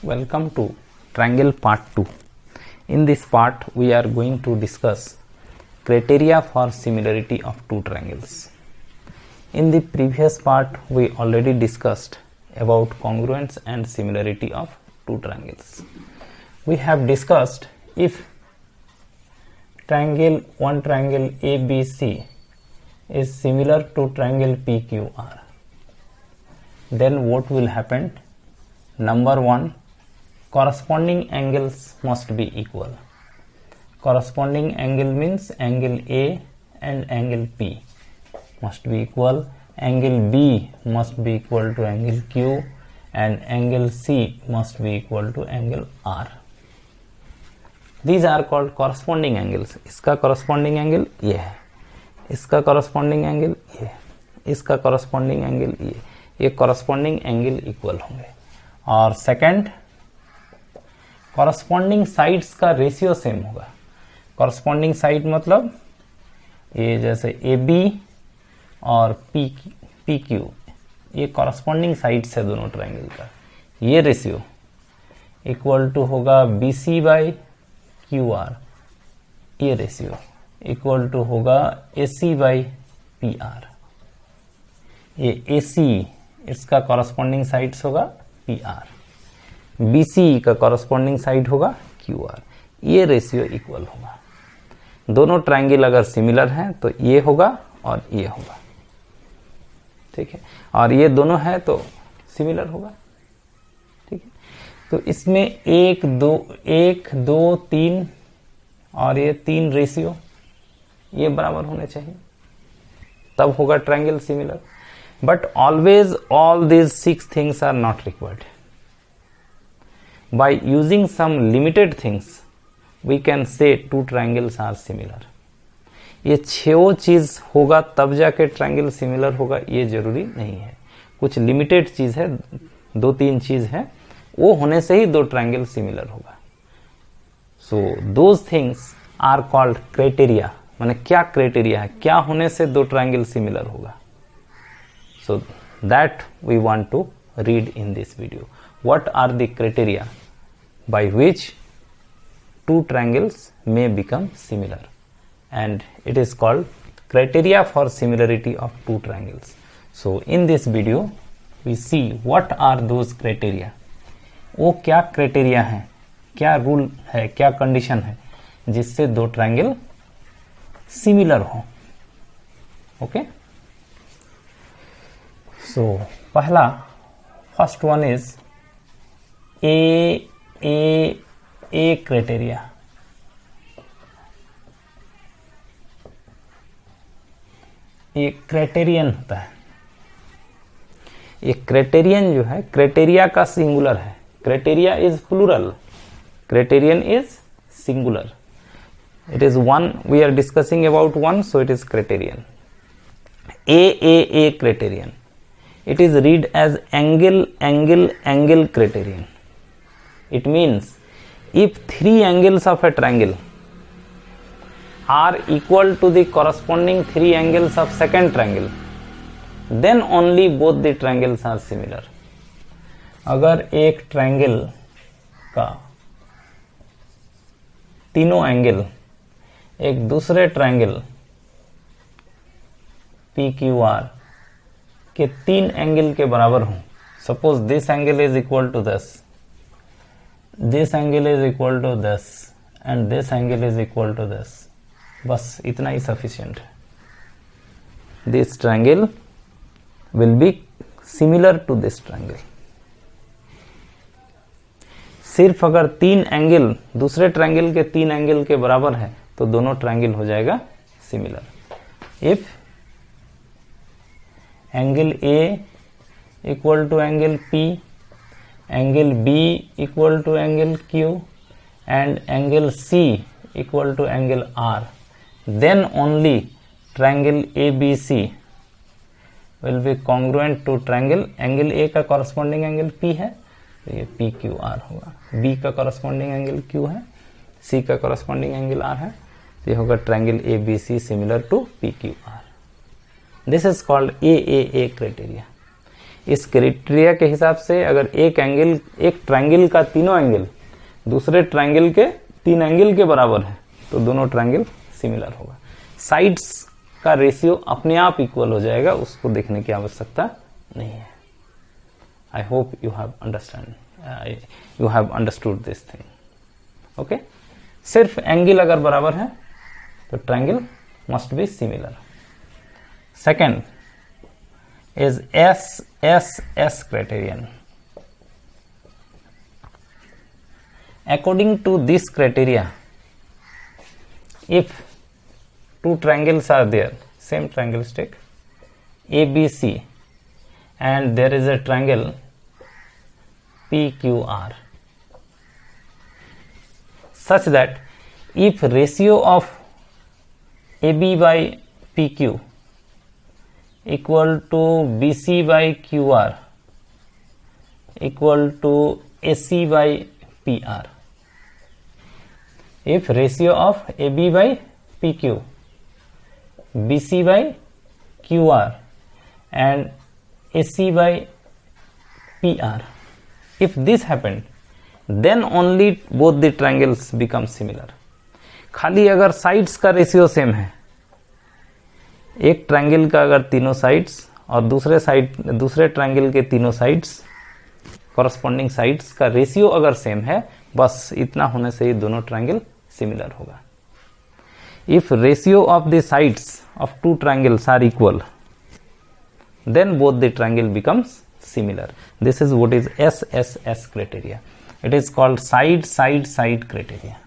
Welcome to Triangle Part 2. In this part, we are going to discuss criteria for similarity of two triangles. In the previous part, we already discussed about congruence and similarity of two triangles. We have discussed if one triangle ABC is similar to triangle PQR, then what will happen? Number one, corresponding angles must be equal. Corresponding angle means angle A and angle P must be equal. Angle B must be equal to angle Q and angle C must be equal to angle R. These are called corresponding angles. इसका corresponding angle ये है, इसका corresponding angle ये, इसका corresponding angle ये corresponding angle equal होंगे. और second, corresponding sides का रेशियो सेम होगा. corresponding side मतलब ये जैसे AB और PQ ये corresponding sides है दोनों ट्रायंगल का. ये रेशियो इक्वल टू होगा BC बाई QR. ये रेशियो इक्वल टू होगा AC बाई PR. ये AC इसका corresponding sides होगा PR. BC का corresponding side होगा QR. ये रेशियो इक्वल होगा. दोनों ट्रायंगल अगर सिमिलर हैं तो ये होगा और ये होगा, ठीक है, और ये दोनों है तो सिमिलर होगा, ठीक है. तो इसमें 1 2 3 और ये 3 रेशियो ये बराबर होने चाहिए, तब होगा triangle similar. But always all these 6 things are not required. By using some limited things we can say two triangles are similar. ये 6 चीज होगा तब जाके ट्रायंगल सिमिलर होगा ये जरूरी नहीं है. कुछ लिमिटेड चीज है, 2-3 चीज है, वो होने से ही दो ट्रायंगल सिमिलर होगा. So those things are called criteria. माने क्या क्राइटेरिया है, क्या होने से दो ट्रायंगल सिमिलर होगा. So that we want to read in this video. What are the criteria by which two triangles may become similar, and it is called criteria for similarity of two triangles. So in this video we see what are those criteria. वो क्या criteria है, क्या rule है, क्या condition है जिससे दो triangle similar हो. Okay, so पहला first one is A criteria. ये क्राइटेरियन होता है. ये क्राइटेरियन जो है, क्राइटेरिया का सिंगुलर है. Criteria is plural, criterion is singular. It is one. We are discussing about one, so it is criterion. A criterion. It is read as angle criterion. It means if 3 angles of a triangle are equal to the corresponding 3 angles of second triangle, then only both the triangles are similar. अगर एक triangle का तीनों angle एक दूसरे triangle PQR के 3 angle के बराबर हो, suppose this angle is equal to this angle is equal to this and this angle is equal to this, बस इतना ही sufficient है. This triangle will be similar to this triangle. सिर्फ अगर 3 angle दूसरे ट्रायंगल के 3 एंगल के बराबर है तो दोनों ट्रायंगल हो जाएगा similar. If angle A equal to angle P, angle B equal to angle Q and angle C equal to angle R, then only triangle ABC will be congruent to triangle. angle A का corresponding angle P है तो ये PQR होगा. B का corresponding angle Q है, C का corresponding angle R है, तो ये होगा triangle ABC similar to PQR. This is called AAA criteria. इस क्राइटेरिया के हिसाब से अगर एक ट्रायंगल का तीनों एंगल दूसरे ट्रायंगल के 3 एंगल के बराबर है तो दोनों ट्रायंगल सिमिलर होगा। साइड्स का रेशियो अपने आप इक्वल हो जाएगा, उसको देखने की आवश्यकता नहीं है। I hope you have understood this thing. Okay, सिर्फ एंगल अगर बराबर है तो triangle must be similar. Second is SSS criterion. According to this criteria, if two triangles are there, same triangle stick ABC, and there is a triangle PQR, such that if ratio of AB by PQ equal to BC by QR equal to AC by PR. If ratio of AB by PQ, BC by QR and AC by PR, if this happened, then only both the triangles become similar. खाली अगर sides का ratio same है, एक triangle का अगर तीनों sides और दूसरे ट्रायंगल के तीनों साइड्स कॉरस्पॉन्डिंग साइड्स का रेशियो अगर सेम है, बस इतना होने से ही दोनों ट्रायंगल सिमिलर होगा। If ratio of the sides of two triangles are equal, then both the triangle becomes similar. This is what is SSS criteria. It is called side criteria.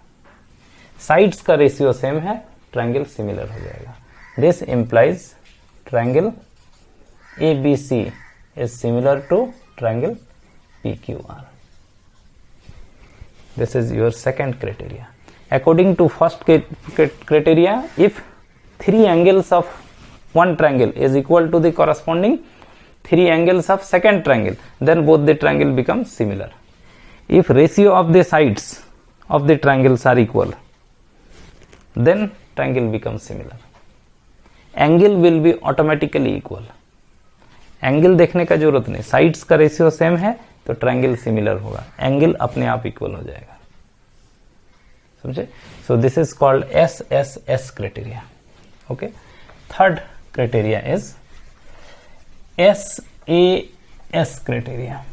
Sides का ratio same है, triangle similar हो जाएगा। This implies triangle ABC is similar to triangle PQR. This is your second criteria. According to first criteria, if 3 angles of one triangle is equal to the corresponding 3 angles of second triangle, then both the triangle becomes similar. If ratio of the sides of the triangles are equal, then triangle becomes similar. Angle will be automatically equal. Angle देखने का जरूरत नहीं, sides का ratio same है तो triangle similar होगा, angle अपने आप इक्वल हो जाएगा। समझे? So this is called SSS criteria. Okay, third criteria is SAS criteria.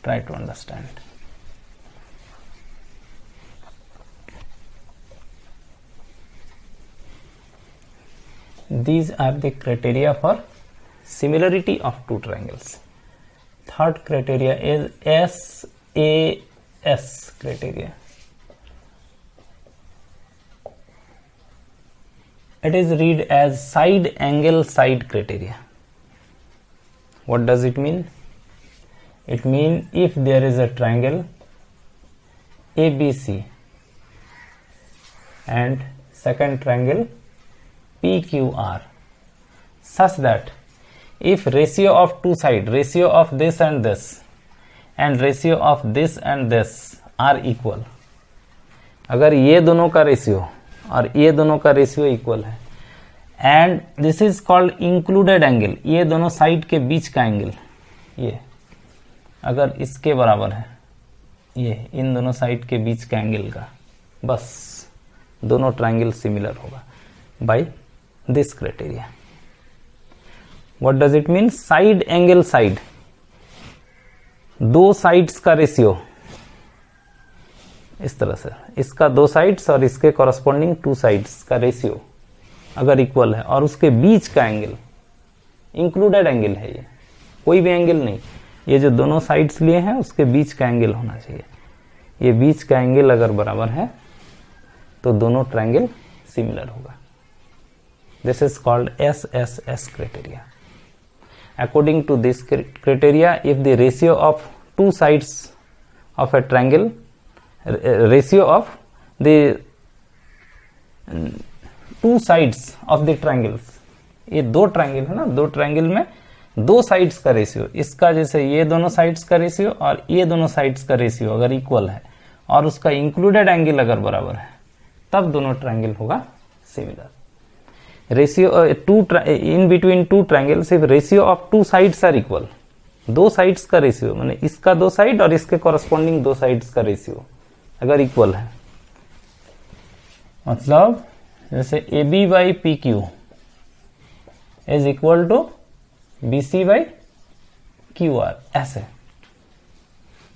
Try to understand. These are the criteria for similarity of two triangles. Third criteria is SAS criteria. It is read as side angle side criteria. What does it mean? It means if there is a triangle ABC and second triangle PQR, such that if ratio of two sides, ratio of this and this and ratio of this and this are equal, अगर ये दोनों का ratio और ये दोनों का ratio equal है, and this is called included angle, ये दोनों साइड के बीच का एंगल ये अगर इसके बराबर है, ये इन दोनों साइड के बीच का एंगल का, बस दोनों ट्रायंगल सिमिलर होगा bye this criteria. What does it mean? Side angle side, दो साइड्स का रेशियो इस तरह से, इसका 2 साइड्स और इसके कॉरस्पॉन्डिंग 2 साइड्स का रेशियो अगर इक्वल है और उसके बीच का एंगल इंक्लूडेड एंगल है, ये कोई भी एंगल नहीं, ये जो दोनों साइड्स लिए हैं उसके बीच का एंगल होना चाहिए। ये बीच का एंगल अगर बराबर है तो दोनों ट्रायंगल सिमिलर होगा। This is called SSS criteria. According to this criteria, if the ratio of two sides of a triangle, ratio of the two sides of the triangles, ये 2 ट्रायंगल है ना, 2 ट्रायंगल में 2 साइड्स का ratio, इसका जैसे ये दोनों साइड्स का रेशियो और ये दोनों साइड्स का रेशियो अगर इक्वल है और उसका इंक्लूडेड एंगल अगर बराबर है, तब दोनों ट्रायंगल होगा similar. Ratio in between two triangles, if ratio of two sides are equal, दो साइड्स का रेशियो, माने इसका दो साइड और इसके कॉरस्पॉन्डिंग दो साइड्स का रेशियो अगर इक्वल है, मतलब जैसे A B by P Q is equal to B C by Q R, ऐसे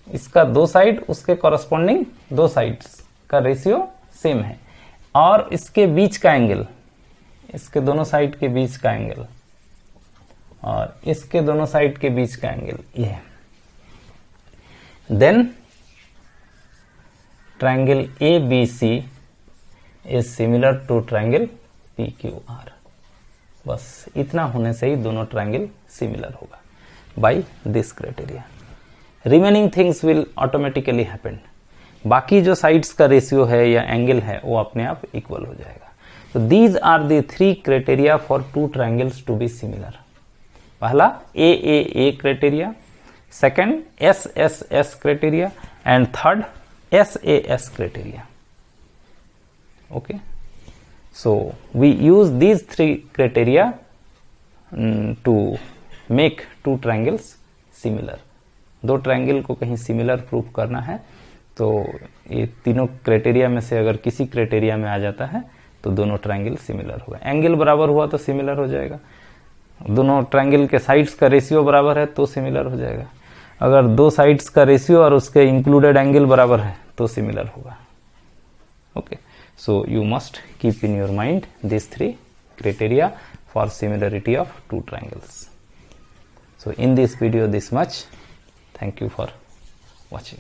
इसका दो साइड उसके कॉरस्पॉन्डिंग दो साइड्स का रेशियो सेम है, और इसके बीच का एंगल, इसके दोनों साइड के बीच का एंगल और इसके दोनों साइड के बीच का एंगल ये, then triangle A B C is similar to triangle P Q R. बस इतना होने से ही दोनों ट्रायंगल सिमिलर होगा by this criteria. Remaining things will automatically happen, बाकी जो साइड्स का रेशियो है या एंगल है वो अपने आप इक्वल हो जाएगा। तो these are the three criteria for two triangles to be similar. पहला A criteria, second S criteria and third S criteria. Okay, so we use these three criteria to make two triangles similar। दो triangle को कहीं similar proof करना है तो ये तीनों criteria में से अगर किसी क्राइटेरिया में आ जाता है तो दोनों ट्रायंगल सिमिलर होगा। एंगल बराबर हुआ तो सिमिलर हो जाएगा, दोनों ट्रायंगल के साइड्स का रेशियो बराबर है तो सिमिलर हो जाएगा, अगर दो साइड्स का रेशियो और उसके इंक्लूडेड एंगल बराबर है तो सिमिलर होगा। Okay, so you must keep in your mind these three criteria for similarity of two triangles. So in this video this much. Thank you for watching.